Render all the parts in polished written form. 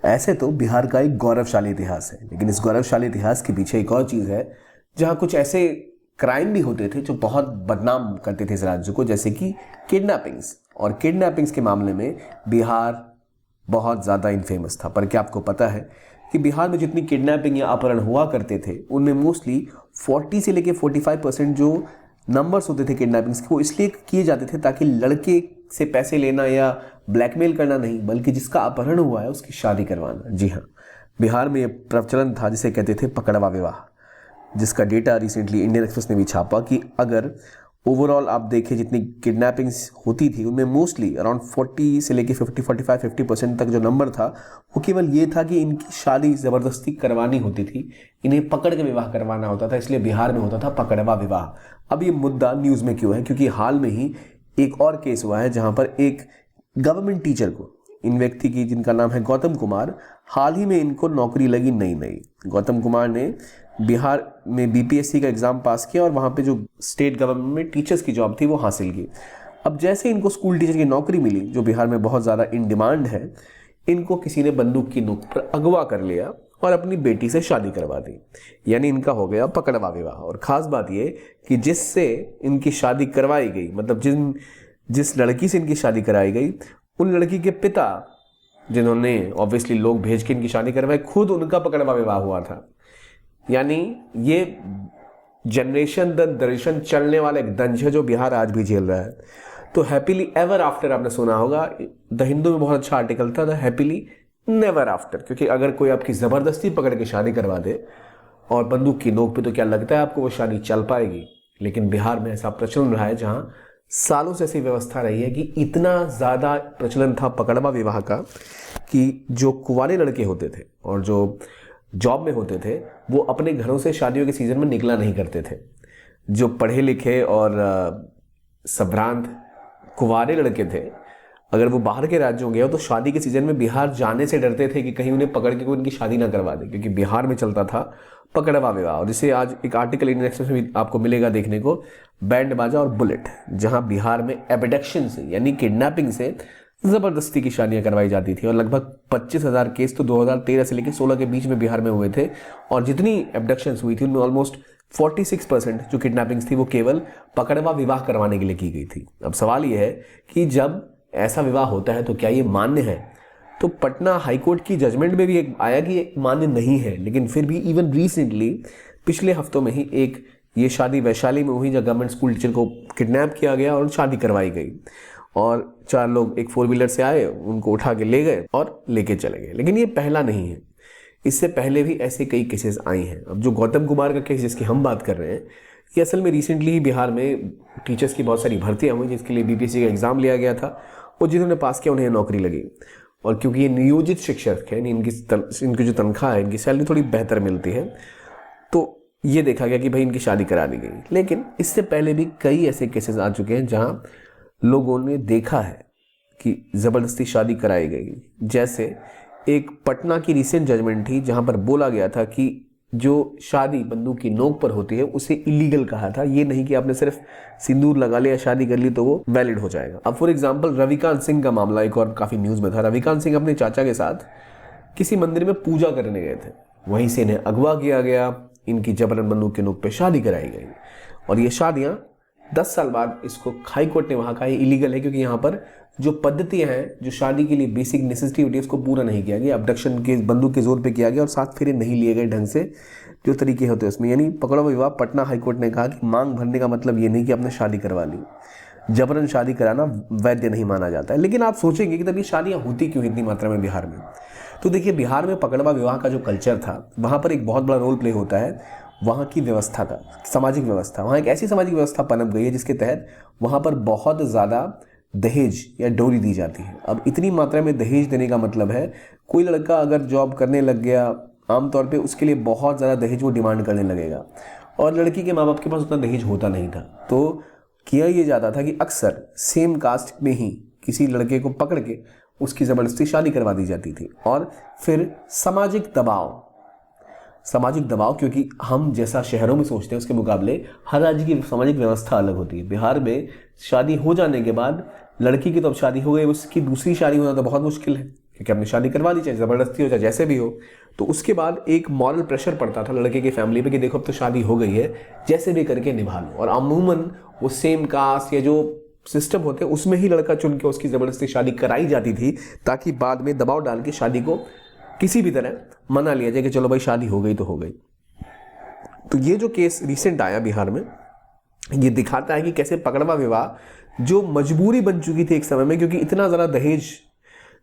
ऐसे तो बिहार का एक गौरवशाली इतिहास है, लेकिन इस गौरवशाली इतिहास के पीछे एक और चीज़ है जहाँ कुछ ऐसे क्राइम भी होते थे जो बहुत बदनाम करते थे इस राज्य को, जैसे कि किडनैपिंग्स। और किडनैपिंग्स के मामले में बिहार बहुत ज़्यादा इनफेमस था। पर क्या आपको पता है कि बिहार में जितनी किडनैपिंग या अपहरण हुआ करते थे उनमें मोस्टली 40 से लेकर 45% जो नंबर्स होते थे किडनैपिंग्स के, वो इसलिए किए जाते थे ताकि लड़के से पैसे लेना या ब्लैकमेल करना नहीं, बल्कि जिसका अपहरण हुआ है उसकी शादी करवाना। जी हाँ, बिहार में ये प्रचलन था जिसे कहते थे पकड़वा विवाह, जिसका डेटा रिसेंटली इंडियन एक्सप्रेस ने भी छापा कि अगर ओवरऑल आप देखें जितनी किडनैपिंग्स होती थी उनमें मोस्टली अराउंड 40 से लेके 50 तक जो नंबर था वो केवल ये था कि इनकी शादी ज़बरदस्ती करवानी होती थी, इन्हें पकड़ के विवाह करवाना होता था, इसलिए बिहार में होता था पकड़वा विवाह। अब ये मुद्दा न्यूज़ में क्यों है? क्योंकि हाल में ही एक और केस हुआ है जहाँ पर एक गवर्नमेंट टीचर को, इन व्यक्ति की जिनका नाम है गौतम कुमार, हाल ही में इनको नौकरी लगी नई नई। गौतम कुमार ने बिहार में बीपीएससी का एग्ज़ाम पास किया और वहाँ पे जो स्टेट गवर्नमेंट में टीचर्स की जॉब थी वो हासिल की। अब जैसे इनको स्कूल टीचर की नौकरी मिली, जो बिहार में बहुत ज़्यादा इन डिमांड है, इनको किसी ने बंदूक की नोक पर अगवा कर लिया और अपनी बेटी से शादी करवा दी। यानी इनका हो गया पकड़वा विवाह। और ख़ास बात ये कि जिससे इनकी शादी करवाई गई, मतलब जिस लड़की से इनकी शादी कराई गई, उन लड़की के पिता, जिन्होंने ऑब्वियसली लोग भेज के इनकी शादी करवाई, खुद उनका पकड़वा विवाह हुआ था। यानी ये जनरेशन दर जनरेशन चलने वाला एक दंज है जो बिहार आज भी झेल रहा है। तो हैप्पीली एवर आफ्टर आपने सुना होगा, द हिंदू में बहुत अच्छा आर्टिकल था, द हैप्पीली नेवर आफ्टर। क्योंकि अगर कोई आपकी ज़बरदस्ती पकड़ के शादी करवा दे और बंदूक की नोक पे, तो क्या लगता है आपको वो शादी चल पाएगी? लेकिन बिहार में ऐसा प्रचलन रहा है, जहाँ सालों से ऐसी व्यवस्था रही है कि इतना ज़्यादा प्रचलन था पकड़वा विवाह का कि जो कुंवारे लड़के होते थे और जो जॉब में होते थे वो अपने घरों से शादियों के सीज़न में निकला नहीं करते थे। जो पढ़े लिखे और संभ्रांत कुंवारे लड़के थे, अगर वो बाहर के राज्यों गए हो तो शादी के सीज़न में बिहार जाने से डरते थे कि कहीं उन्हें पकड़ के कोई उनकी शादी ना करवा दे, क्योंकि बिहार में चलता था पकड़वा विवाह। और जिसे आज एक आर्टिकल इंडियन एक्सप्रेस में भी आपको मिलेगा देखने को, बैंड बाजा और बुलेट, जहां बिहार में एबडक्शन से यानी किडनैपिंग से ज़बरदस्ती की शादियां करवाई जाती थी। और लगभग 25,000 केस तो 2013 से लेकर 16 के बीच में बिहार में हुए थे। और जितनी एबडक्शंस हुई थी उनमें ऑलमोस्ट 46% जो किडनैपिंग्स थी वो केवल पकड़वा विवाह करवाने के लिए की गई थी। अब सवाल यह है कि जब ऐसा विवाह होता है तो क्या ये मान्य है? तो पटना हाईकोर्ट की जजमेंट में भी एक आया कि ये मान्य नहीं है, लेकिन फिर भी इवन रिसेंटली पिछले हफ्तों में ही एक ये शादी वैशाली में हुई, जब गवर्नमेंट स्कूल टीचर को किडनैप किया गया और शादी करवाई गई। और 4 लोग एक 4 व्हीलर से आए, उनको उठा के ले गए और लेके चले गए। लेकिन ये पहला नहीं है, इससे पहले भी ऐसे कई केसेस आई हैं। अब जो गौतम कुमार का केस जिसकी हम बात कर रहे हैं, ये असल में रिसेंटली ही बिहार में टीचर्स की बहुत सारी भर्तियाँ हुई जिसके लिए बीपीएससी का एग्ज़ाम लिया गया था और जिन्होंने पास किया उन्हें नौकरी लगी। और क्योंकि ये नियोजित शिक्षक हैं, इनकी जो तनख्वाह है, इनकी सैलरी थोड़ी बेहतर मिलती है, तो ये देखा गया कि भाई इनकी शादी करा दी गई। लेकिन इससे पहले भी कई ऐसे केसेस आ चुके हैं जहाँ लोगों ने देखा है कि ज़बरदस्ती शादी कराई गई। जैसे एक पटना की रिसेंट जजमेंट थी जहाँ पर बोला गया था कि जो शादी बंदूक की नोक पर होती है उसे इलीगल कहा था। ये नहीं कि आपने सिर्फ सिंदूर लगा लिया, शादी कर ली तो वो वैलिड हो जाएगा। अब फॉर एग्जांपल रविकांत सिंह का मामला एक और काफ़ी न्यूज़ में था। रविकांत सिंह अपने चाचा के साथ किसी मंदिर में पूजा करने गए थे, वहीं से इन्हें अगवा किया गया, इनकी जबरन बंदूक की नोक पर शादी कराई गई। और ये शादियाँ 10 साल बाद इसको हाई कोर्ट ने वहाँ कहा ये इलीगल है, क्योंकि यहाँ पर जो पद्धतियाँ हैं, जो शादी के लिए बेसिक नेसेसिटी होती है, उसको पूरा नहीं किया गया। अबडक्शन के बंदूक के जोर पे किया गया और 7 फेरे नहीं लिए गए ढंग से, जो तरीके होते हैं उसमें। यानी पकड़वा विवाह पटना हाईकोर्ट ने कहा कि मांग भरने का मतलब ये नहीं कि आपने शादी करवा ली, जबरन शादी कराना वैध नहीं माना जाता है। लेकिन आप सोचेंगे कि तब ये शादियाँ होती क्यों इतनी मात्रा में बिहार में? तो देखिए, बिहार में पकड़वा विवाह का जो कल्चर था, वहाँ पर एक बहुत बड़ा रोल प्ले होता है वहाँ की व्यवस्था का, सामाजिक व्यवस्था। वहाँ एक ऐसी सामाजिक व्यवस्था पनप गई है जिसके तहत वहाँ पर बहुत ज़्यादा दहेज या डोरी दी जाती है। अब इतनी मात्रा में दहेज देने का मतलब है, कोई लड़का अगर जॉब करने लग गया, आमतौर पे उसके लिए बहुत ज़्यादा दहेज वो डिमांड करने लगेगा, और लड़की के माँ बाप के पास उतना दहेज होता नहीं था। तो किया ये जाता था कि अक्सर सेम कास्ट में ही किसी लड़के को पकड़ के उसकी ज़बरदस्ती शादी करवा दी जाती थी। और फिर सामाजिक दबाव, क्योंकि हम जैसा शहरों में सोचते हैं उसके मुकाबले हर राज्य की सामाजिक व्यवस्था अलग होती है। बिहार में शादी हो जाने के बाद लड़की की तो अब शादी हो गई, उसकी दूसरी शादी होना तो बहुत मुश्किल है, क्योंकि आपने शादी करवा दी, चाहे ज़बरदस्ती हो चाहे जैसे भी हो। तो उसके बाद एक मॉरल प्रेशर पड़ता था लड़के की फैमिली पे कि देखो अब तो शादी हो गई है, जैसे भी करके निभा लो। और अमूमन वो सेम कास्ट या जो सिस्टम होते हैं उसमें ही लड़का चुन के उसकी ज़बरदस्ती शादी कराई जाती थी, ताकि बाद में दबाव डाल के शादी को किसी भी तरह मना लिया जाए कि चलो भाई शादी हो गई तो हो गई। तो ये जो केस रिसेंट आया बिहार में, ये दिखाता है कि कैसे पकड़वा विवाह जो मजबूरी बन चुकी थी एक समय में, क्योंकि इतना ज़रा दहेज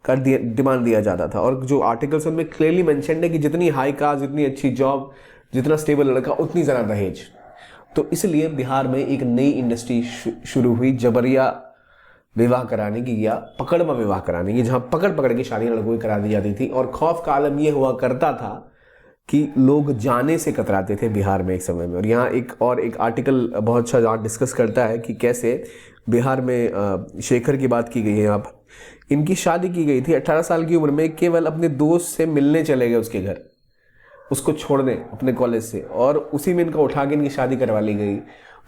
का डिमांड दिया जाता था। और जो आर्टिकल्स उनमें क्लियरली मेंशन्ड है कि जितनी हाई कास्ट, जितनी अच्छी जॉब, जितना स्टेबल लड़का, उतनी ज़्यादा दहेज। तो इसलिए बिहार में एक नई इंडस्ट्री शुरू हुई जबरिया विवाह कराने की या पकड़वा विवाह कराने की, जहां पकड़ पकड़ के शादियां लड़कों की करा दी जाती थी। और खौफ का आलम यह हुआ करता था कि लोग जाने से कतराते थे बिहार में एक समय में। और यहाँ एक आर्टिकल बहुत अच्छा जहाँ डिस्कस करता है कि कैसे बिहार में शेखर की बात की गई है यहाँ पर। इनकी शादी की गई थी 18 साल की उम्र में, केवल अपने दोस्त से मिलने चले गए उसके घर, उसको छोड़ने अपने कॉलेज से, और उसी में इनका उठा के इनकी शादी करवा ली गई।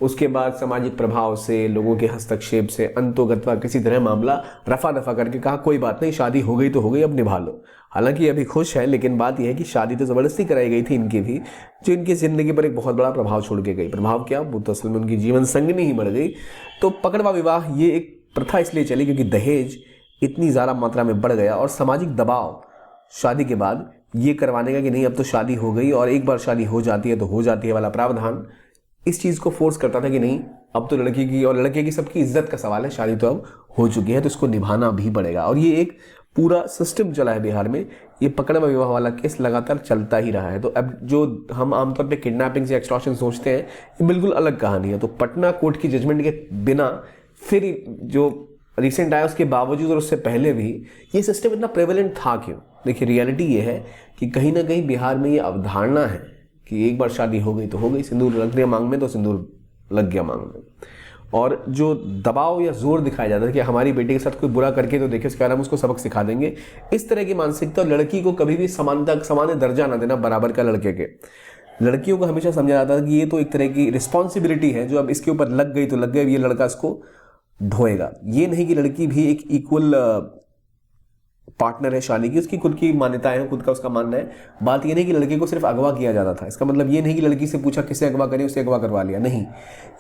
उसके बाद सामाजिक प्रभाव से, लोगों के हस्तक्षेप से अंतोगत्वा किसी तरह मामला रफा दफा करके कहा कोई बात नहीं, शादी हो गई तो हो गई, अब निभा लो। हालांकि अभी खुश है, लेकिन बात यह है कि शादी तो ज़बरदस्ती कराई गई थी इनकी भी, जो इनकी ज़िंदगी पर एक बहुत बड़ा प्रभाव छोड़ के गई। प्रभाव क्या, वो तो असल में उनकी जीवन संगिनी ही मर गई। तो पकड़वा विवाह ये एक प्रथा इसलिए चली क्योंकि दहेज इतनी ज़्यादा मात्रा में बढ़ गया, और सामाजिक दबाव शादी के बाद ये करवाने का कि नहीं अब तो शादी हो गई, और एक बार शादी हो जाती है तो हो जाती है वाला प्रावधान इस चीज़ को फोर्स करता था कि नहीं अब तो लड़की की और लड़के की सबकी इज्जत का सवाल है, शादी तो अब हो चुकी है तो इसको निभाना भी पड़ेगा। और ये एक पूरा सिस्टम चला है बिहार में। ये पकड़वा विवाह वाला केस लगातार चलता ही रहा है। तो अब जो हम आमतौर पे किडनैपिंग या एक्सटॉर्शन सोचते हैं, ये बिल्कुल अलग कहानी है। तो पटना कोर्ट की जजमेंट के बिना फिर जो रिसेंट आया उसके बावजूद और उससे पहले भी ये सिस्टम इतना प्रेवलेंट था क्यों? देखिए, रियलिटी ये है कि कहीं ना कहीं बिहार में ये अवधारणा है कि एक बार शादी हो गई तो हो गई, सिंदूर लग गया मांग में तो सिंदूर लग गया मांग में। और जो दबाव या जोर दिखाया जाता है कि हमारी बेटी के साथ कोई बुरा करके तो देखे, उसके बाद हम उसको सबक सिखा देंगे, इस तरह की मानसिकता। लड़की को कभी भी सामान्य दर्जा ना देना बराबर का लड़के के। लड़कियों को हमेशा समझा जाता था कि ये तो एक तरह की रिस्पॉन्सिबिलिटी है जो अब इसके ऊपर लग गई तो लग गई, ये लड़का इसको ढोएगा। ये नहीं कि लड़की भी एक इक्वल पार्टनर है शादी की, उसकी खुद की मान्यताएं हैं, खुद का उसका मानना है। बात ये नहीं कि लड़के को सिर्फ अगवा किया जाता था। इसका मतलब ये नहीं कि लड़की से पूछा किसे अगवा करें, उसे अगवा करवा लिया, नहीं।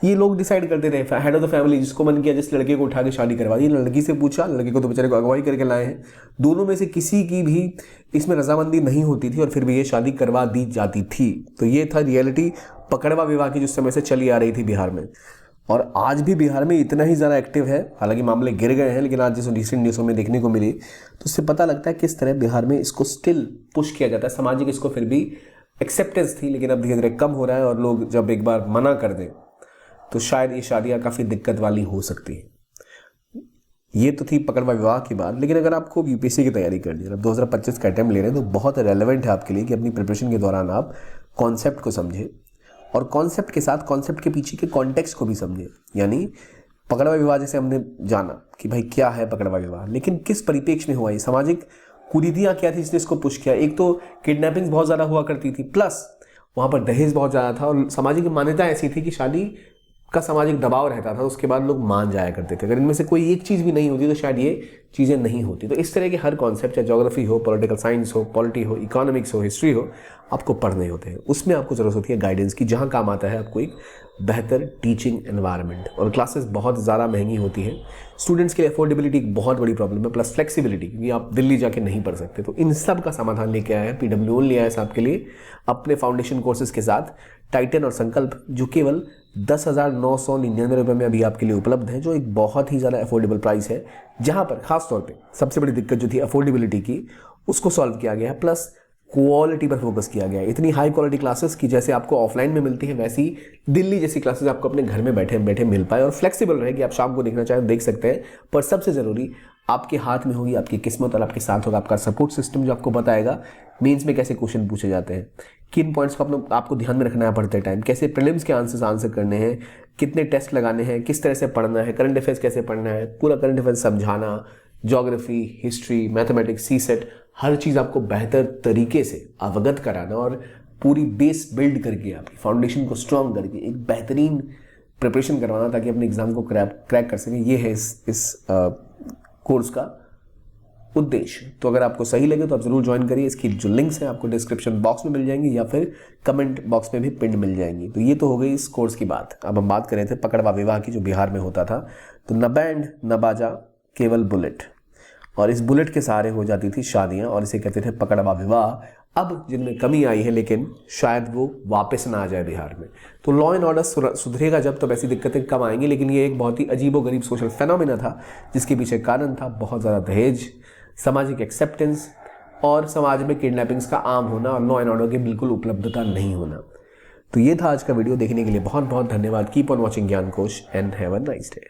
ये लोग डिसाइड करते थे, हेड ऑफ द फैमिली, जिसको मन किया जिस लड़के को उठा के शादी करवा दी। लड़की से पूछा, लड़के को तो बेचारे को अगवाई करके लाए हैं। दोनों में से किसी की भी इसमें रजामंदी नहीं होती थी और फिर भी ये शादी करवा दी जाती थी। तो ये था रियलिटी पकड़वा विवाह की, जिस समय से चली आ रही थी बिहार में। और आज भी बिहार में इतना ही ज़्यादा एक्टिव है। हालांकि मामले गिर गए हैं, लेकिन आज जैसे रिसेंट न्यूज़ों में देखने को मिली तो उससे पता लगता है किस तरह बिहार में इसको स्टिल पुश किया जाता है। सामाजिक इसको फिर भी एक्सेप्टेंस थी, लेकिन अब धीरे धीरे कम हो रहा है। और लोग जब एक बार मना कर दें तो शायद ये शादियाँ काफ़ी दिक्कत वाली हो सकती हैं। ये तो थी पकड़वा विवाह की बात। लेकिन अगर आपको यूपीएससी की तैयारी करनी है, 2025 का अटैम्प्ट ले रहे हैं, तो बहुत रेलेवेंट है आपके लिए कि अपनी प्रिपरेशन के दौरान आप कॉन्सेप्ट को समझें और कॉन्सेप्ट के साथ कॉन्सेप्ट के पीछे के कॉन्टेक्स्ट को भी समझे। यानी पकड़वा विवाह जैसे हमने जाना कि भाई क्या है पकड़वा विवाह, लेकिन किस परिप्रेक्ष्य में हुआ, ये सामाजिक कुरीतियाँ क्या थी इसने इसको पुश किया। एक तो किडनैपिंग बहुत ज़्यादा हुआ करती थी, प्लस वहाँ पर दहेज बहुत ज़्यादा था, और सामाजिक मान्यता ऐसी थी कि शादी का सामाजिक दबाव रहता था, उसके बाद लोग मान जाया करते थे। अगर इनमें से कोई एक चीज़ भी नहीं होती तो शायद ये चीज़ें नहीं होती। तो इस तरह के हर कॉन्सेप्ट, चाहे ज्योग्राफी हो, पॉलिटिकल साइंस हो, पॉलिटी हो, इकोनॉमिक्स हो, हिस्ट्री हो, आपको पढ़ने होते हैं। उसमें आपको ज़रूरत होती है गाइडेंस की, जहाँ काम आता है आपको एक बेहतर टीचिंग एनवायरनमेंट। और क्लासेस बहुत ज़्यादा महंगी होती हैं, स्टूडेंट्स के लिए अफोर्डेबिलिटी एक बहुत बड़ी प्रॉब्लम है, प्लस फ्लेक्सिबिलिटी, क्योंकि आप दिल्ली जाके नहीं पढ़ सकते। तो इन सब का समाधान लेके आया है PWO, ले आया है आपके लिए अपने फाउंडेशन कोर्सेज के साथ टाइटन और संकल्प, जो केवल 10,999 रुपये में अभी आपके लिए उपलब्ध है, जो एक बहुत ही ज़्यादा अफोर्डेबल प्राइस है। जहाँ पर खास तौर पे सबसे बड़ी दिक्कत जो थी अफोर्डेबिलिटी की, उसको सॉल्व किया गया है, प्लस क्वालिटी पर फोकस किया गया है। इतनी हाई क्वालिटी क्लासेस की जैसे आपको ऑफलाइन में मिलती है, वैसी दिल्ली जैसी क्लासेस आपको अपने घर में बैठे बैठे मिल पाए, और फ्लेक्सिबल रहे कि आप शाम को देखना चाहें देख सकते हैं। पर सबसे ज़रूरी आपके हाथ में होगी आपकी किस्मत, और आपके साथ होगा आपका सपोर्ट सिस्टम, जो आपको बताएगा मेंस में कैसे क्वेश्चन पूछे जाते हैं, किन पॉइंट्स को आपको ध्यान में रखना है पढ़ते टाइम, कैसे प्रीलिम्स के आंसर करने हैं, कितने टेस्ट लगाने हैं, किस तरह से पढ़ना है, करंट अफेयर्स कैसे पढ़ना है, पूरा करंट अफेयर्स समझाना, ज्योग्राफी, हिस्ट्री, मैथमेटिक्स, सीसेट, हर चीज़ आपको बेहतर तरीके से अवगत कराना और पूरी बेस बिल्ड करके आपकी फाउंडेशन को स्ट्रॉन्ग करके एक बेहतरीन प्रिपरेशन करवाना, ताकि अपने एग्जाम को क्रैक कर सकें। ये है इस कोर्स का उद्देश्य। तो अगर आपको सही लगे तो आप जरूर ज्वाइन करिए। इसकी जो लिंक्स हैं आपको डिस्क्रिप्शन बॉक्स में मिल जाएंगी या फिर कमेंट बॉक्स में भी पिन मिल जाएंगी। तो ये तो हो गई इस कोर्स की बात। अब हम बात कर रहे थे पकड़वा विवाह की, जो बिहार में होता था। तो न बैंड न बाजा, केवल बुलेट, और इस बुलेट के सहारे हो जाती थी शादियां, और इसे कहते थे पकड़वा विवाह। अब जिनमें कमी आई है, लेकिन शायद वो वापस ना आ जाए बिहार में। तो लॉ एंड ऑर्डर सुधरेगा जब, तब ऐसी दिक्कतें कम आएंगी। लेकिन ये एक बहुत ही अजीबोगरीब सोशल फेनोमेना था, जिसके पीछे कारण था बहुत ज़्यादा दहेज, सामाजिक एक्सेप्टेंस और समाज में किडनैपिंग्स का आम होना और लॉ एंड ऑर्डर की बिल्कुल उपलब्धता नहीं होना। तो ये था आज का वीडियो। देखने के लिए बहुत बहुत धन्यवाद। कीप ऑन वॉचिंग ज्ञान कोश and have a nice day.